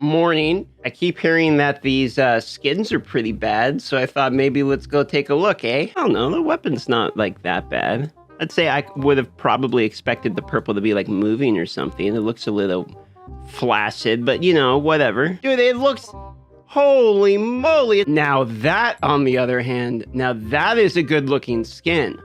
Morning. I keep hearing that these skins are pretty bad, so I thought maybe let's go take a look, eh? I don't know, the weapon's not like that bad. I'd say I would have probably expected the purple to be like moving or something. It looks a little flaccid, but you know, whatever. Dude, it looks... Holy moly. Now that, on the other hand, now that is a good looking skin.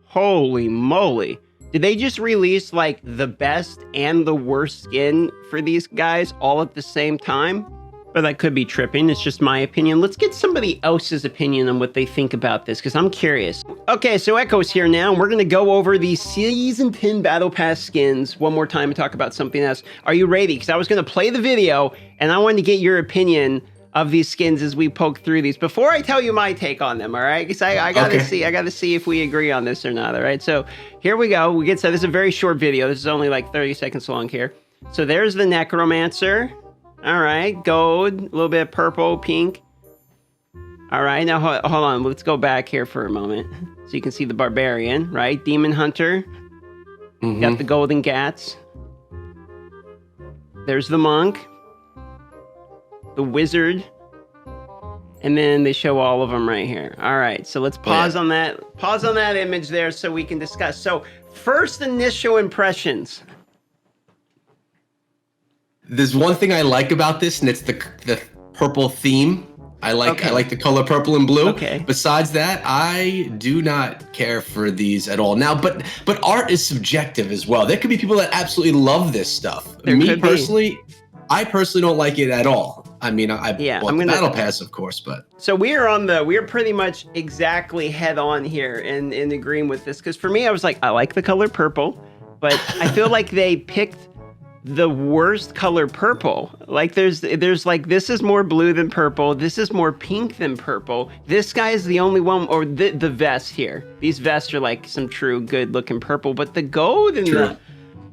Holy moly. Did they just release like the best and the worst skin for these guys all at the same time? But that could be tripping. It's just my opinion. Let's get somebody else's opinion on what they think about this, because I'm curious. Okay, so Echo's here now, and we're going to go over the Season 10 Battle Pass skins one more time and talk about something else. Are you ready? Because I was going to play the video, and I wanted to get your opinion of these skins as we poke through these before I tell you my take on them, all right? Because I gotta see if we agree on this or not, all right? So here we go. This is a very short video. This is only like 30 seconds long here. So there's the Necromancer. All right, gold, a little bit of purple, pink. All right, now hold on. Let's go back here for a moment. So you can see the Barbarian, right? Demon Hunter. Got the Golden Gats. There's the Monk. The Wizard, and then they show all of them right here. All right, so let's pause on that. Pause on that image there so we can discuss. So first initial impressions. There's one thing I like about this, and it's the purple theme. I like the color purple and blue. Okay. Besides that, I do not care for these at all. Now, but art is subjective as well. There could be people that absolutely love this stuff. I personally don't like it at all. I mean, I bought the Battle Pass, of course, but... So we're pretty much exactly head on here in agreeing with this. Because for me, I was like, I like the color purple, but I feel like they picked the worst color purple. Like there's like, this is more blue than purple. This is more pink than purple. This guy is the only one, or the vest here. These vests are like some true good looking purple, but the gold and the...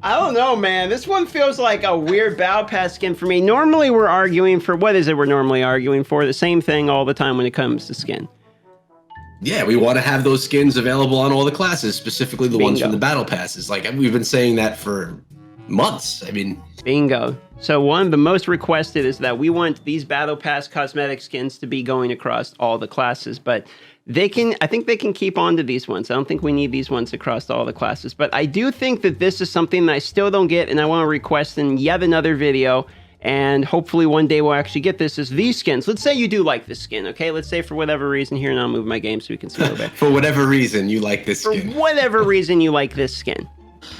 I don't know, man. This one feels like a weird Battle Pass skin for me. Normally, we're arguing for... What is it we're normally arguing for? The same thing all the time when it comes to skin. Yeah, we want to have those skins available on all the classes, specifically the ones from the Battle Passes. Like, we've been saying that for months. I mean... Bingo. So one of the most requested is that we want these Battle Pass cosmetic skins to be going across all the classes, but... I think they can keep on to these ones. I don't think we need these ones across all the classes. But I do think that this is something that I still don't get, and I want to request in yet another video, and hopefully one day we'll actually get this, is these skins. Let's say you do like this skin, okay? Let's say for whatever reason here, and I'll move my game so we can see a little bit. For whatever reason you like this skin. For whatever reason you like this skin,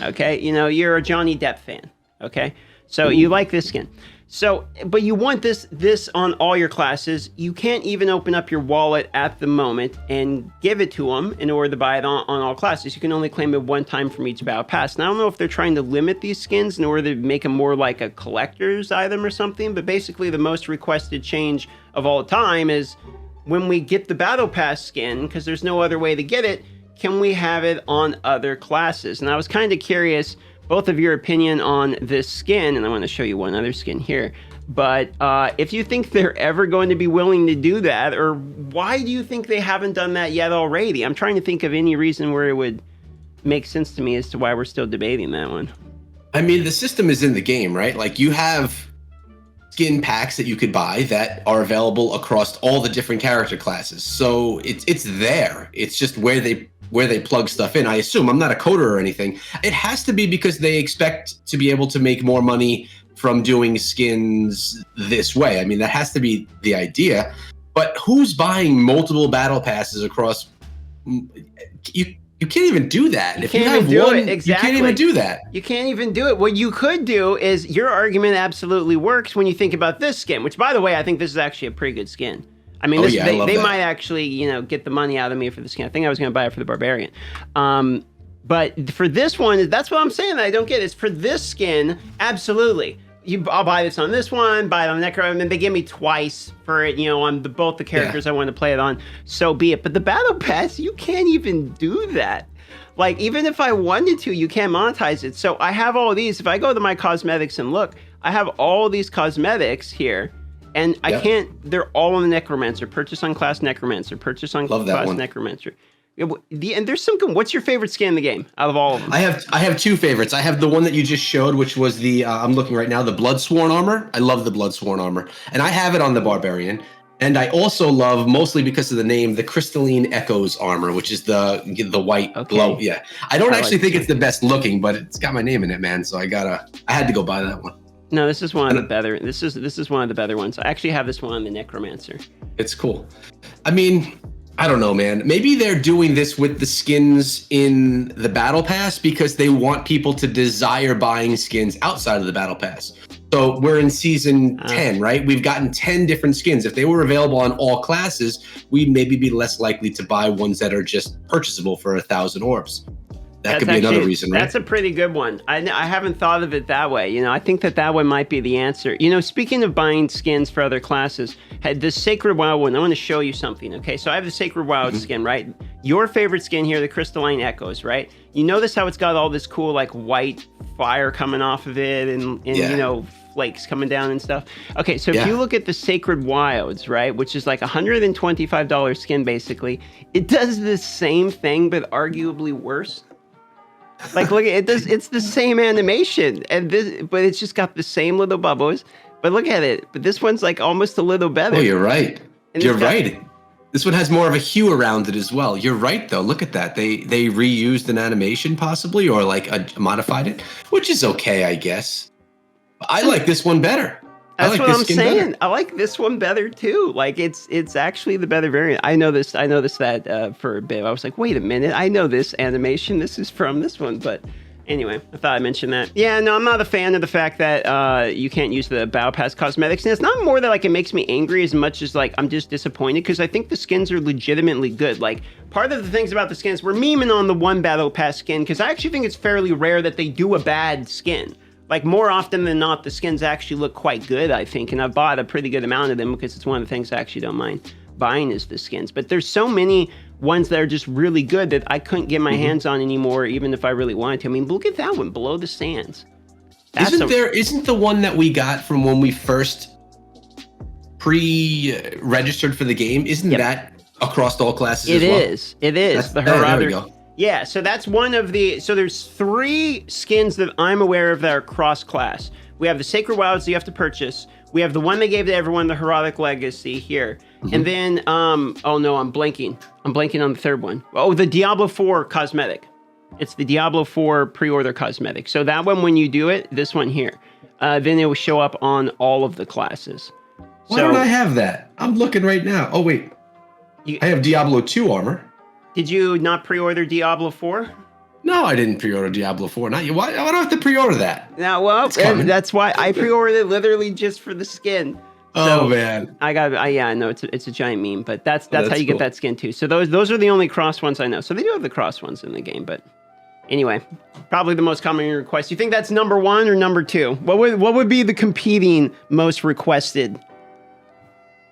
okay? You know, you're a Johnny Depp fan, okay? So you like this skin. So, but you want this on all your classes. You can't even open up your wallet at the moment and give it to them in order to buy it on all classes. You can only claim it one time from each Battle Pass. Now, I don't know if they're trying to limit these skins in order to make them more like a collector's item or something, but basically the most requested change of all time is when we get the Battle Pass skin, because there's no other way to get it, can we have it on other classes? And I was kind of curious both of your opinion on this skin, and I want to show you one other skin here. But if you think they're ever going to be willing to do that, or why do you think they haven't done that yet already? I'm trying to think of any reason where it would make sense to me as to why we're still debating that one. I mean, the system is in the game, right? Like, you have skin packs that you could buy that are available across all the different character classes. So it's there. It's just where they plug stuff in. I assume, I'm not a coder or anything. It has to be because they expect to be able to make more money from doing skins this way. I mean, that has to be the idea. But who's buying multiple Battle Passes across? You can't even do that. You can't even do it. Exactly. You can't even do that. You can't even do it. What you could do is, your argument absolutely works when you think about this skin, which, by the way, I think this is actually a pretty good skin. I mean, they might actually, you know, get the money out of me for the skin. I think I was going to buy it for the Barbarian. But for this one, that's what I'm saying that I don't get. Is for this skin, absolutely. I'll buy this on this one, buy it on Necro, and then they give me twice for it, you know, on both the characters I want to play it on, so be it. But the Battle Pass, you can't even do that. Like, even if I wanted to, you can't monetize it. So I have all these. If I go to my cosmetics and look, I have all these cosmetics here, and I can't, they're all on the Necromancer. Purchase on class Necromancer. Purchase on class Necromancer. And there's some good. What's your favorite skin in the game out of all of them? I have two favorites. I have the one that you just showed, which was the I'm looking right now, the Bloodsworn armor. I love the Bloodsworn armor, and I have it on the Barbarian. And I also love, mostly because of the name, the Crystalline Echoes armor, which is the white glow. Yeah, I don't actually think it's the best looking, but it's got my name in it, man. So I had to go buy that one. No, this is one of the better. This is one of the better ones. I actually have this one on the Necromancer. It's cool. I mean, I don't know, man. Maybe they're doing this with the skins in the Battle Pass because they want people to desire buying skins outside of the Battle Pass. So we're in season 10, right? We've gotten 10 different skins. If they were available on all classes, we'd maybe be less likely to buy ones that are just purchasable for 1,000 orbs. That could be another reason, right? That's a pretty good one. I haven't thought of it that way. You know, I think that one might be the answer. You know, speaking of buying skins for other classes, had the Sacred Wild one. I want to show you something, okay? So I have the Sacred Wild skin, right? Your favorite skin here, the Crystalline Echoes, right? You notice how it's got all this cool, like, white fire coming off of it and you know, flakes coming down and stuff. Okay, so if you look at the Sacred Wilds, right, which is like $125 skin, basically, it does the same thing, but arguably worse. Like, look, it's the same animation, but it's just got the same little bubbles. But look at it. But this one's like almost a little better. Oh, you're right. You're right. This one has more of a hue around it as well. You're right, though. Look at that. They reused an animation possibly, or like modified it, which is okay, I guess. I like this one better. That's what I'm saying. I like this one better too. Like it's actually the better variant. I noticed that for a bit. I was like, wait a minute, I know this animation. This is from this one. But anyway, I thought I'd mention that. Yeah, no, I'm not a fan of the fact that you can't use the Battle Pass cosmetics. And it's not more that like it makes me angry as much as like I'm just disappointed because I think the skins are legitimately good. Like part of the things about the skins, we're memeing on the one Battle Pass skin because I actually think it's fairly rare that they do a bad skin. Like more often than not, the skins actually look quite good, I think. And I've bought a pretty good amount of them because it's one of the things I actually don't mind buying is the skins. But there's so many ones that are just really good that I couldn't get my hands on anymore, even if I really wanted to. I mean, look at that one, Below the Sands. Isn't the one that we got from when we first pre-registered for the game, isn't that across all classes as well? It is. There we go. Yeah, so that's one of the... So there's 3 skins that I'm aware of that are cross-class. We have the Sacred Wilds that you have to purchase. We have the one they gave to everyone, the Heroic Legacy here. And then, oh no, I'm blanking. I'm blanking on the third one. Oh, the Diablo 4 cosmetic. It's the Diablo 4 pre-order cosmetic. So that one, when you do it, this one here, then it will show up on all of the classes. Why don't I have that? I'm looking right now. Oh, wait. I have Diablo 2 armor. Did you not pre-order Diablo 4? No, I didn't pre-order Diablo 4. Not you. Why do I have to pre-order that? Now, well, that's why I pre-ordered it literally just for the skin. So man, I know it's a giant meme, but that's how you get that skin too. So those are the only cross ones I know. So they do have the cross ones in the game, but anyway, probably the most common request. You think that's number 1 or number 2? What would be the competing most requested?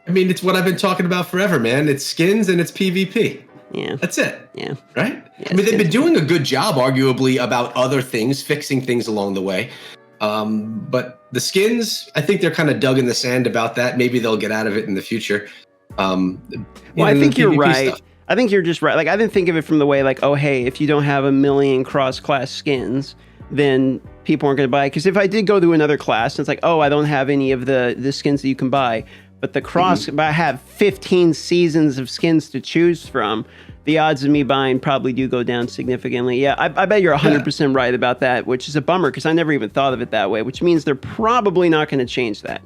I mean, it's what I've been talking about forever, man. It's skins and it's PvP. Yeah. That's it. Yeah. Right? Yeah, I mean, they've been doing a good job, arguably, about other things, fixing things along the way. But the skins, I think they're kind of dug in the sand about that. Maybe they'll get out of it in the future. I think you're right. Stuff. I think you're just right. Like, I didn't think of it from the way, like, oh, hey, if you don't have a million cross-class skins, then people aren't going to buy it. Because if I did go to another class, and it's like, oh, I don't have any of the skins that you can buy, but the cross, but I have 15 seasons of skins to choose from, the odds of me buying probably do go down significantly. Yeah, I bet you're 100% right about that, which is a bummer because I never even thought of it that way, which means they're probably not going to change that.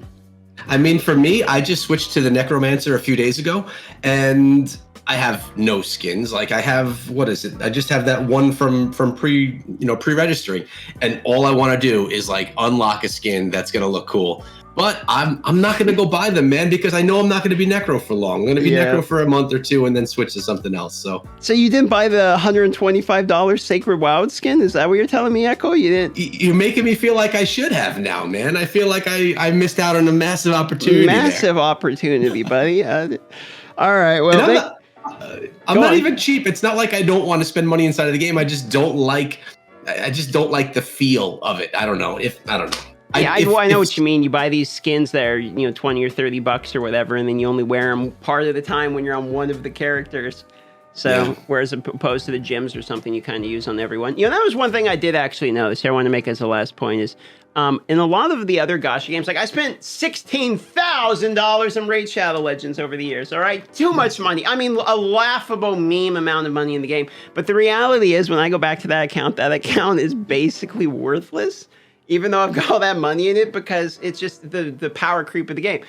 I mean, for me, I just switched to the Necromancer a few days ago, and I have no skins. Like I have, what is it? I just have that one from pre-registering, and all I want to do is like unlock a skin that's going to look cool. But I'm not going to go buy them, man, because I know I'm not going to be Necro for long. I'm going to be Necro for a month or two and then switch to something else. So you didn't buy the $125 Sacred Wild skin? Is that what you're telling me, Echo? You didn't? You're making me feel like I should have now, man. I feel like I missed out on a massive opportunity. Massive opportunity, buddy. All right. Well, I'm not even cheap. It's not like I don't want to spend money inside of the game. I just don't like the feel of it. I don't know. I know what you mean. You buy these skins that are, $20 or $30 or whatever, and then you only wear them part of the time when you're on one of the characters. So, Yeah. whereas opposed to the gyms or something you kind of use on everyone. You know, that was one thing I did actually notice here I want to make as the last point is in a lot of the other Gacha games, like I spent $16,000 in Raid Shadow Legends over the years, all right? Too much money. I mean, a laughable meme amount of money in the game. But the reality is when I go back to that account is basically worthless, even though I've got all that money in it because it's just the power creep of the game.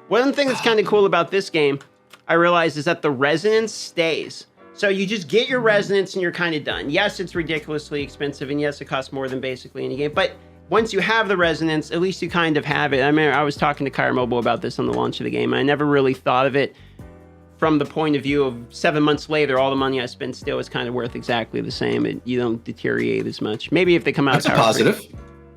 One thing that's kind of cool about this game, I realized, is that the resonance stays. So you just get your resonance and you're kind of done. Yes, it's ridiculously expensive, and yes, it costs more than basically any game. But once you have the resonance, at least you kind of have it. I mean, I was talking to Kyra Mobile about this on the launch of the game. I never really thought of it from the point of view of 7 months later, all the money I spent still is kind of worth exactly the same. You don't deteriorate as much. Maybe if they come out. That's a positive.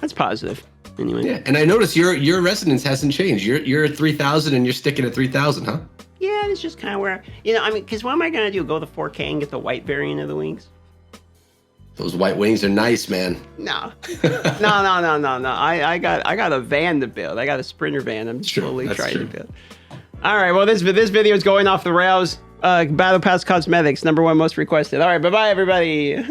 That's positive. Anyway. Yeah, and I noticed your resonance hasn't changed. You're at 3,000 and you're sticking at 3,000, huh? Yeah, it's just kind of where, I mean, because what am I going to do? Go the 4K and get the white variant of the wings? Those white wings are nice, man. No. No. I got a van to build. I got a Sprinter van. I'm slowly trying to build. All right, well, this video is going off the rails. Battle Pass Cosmetics, #1 most requested. All right, bye-bye, everybody.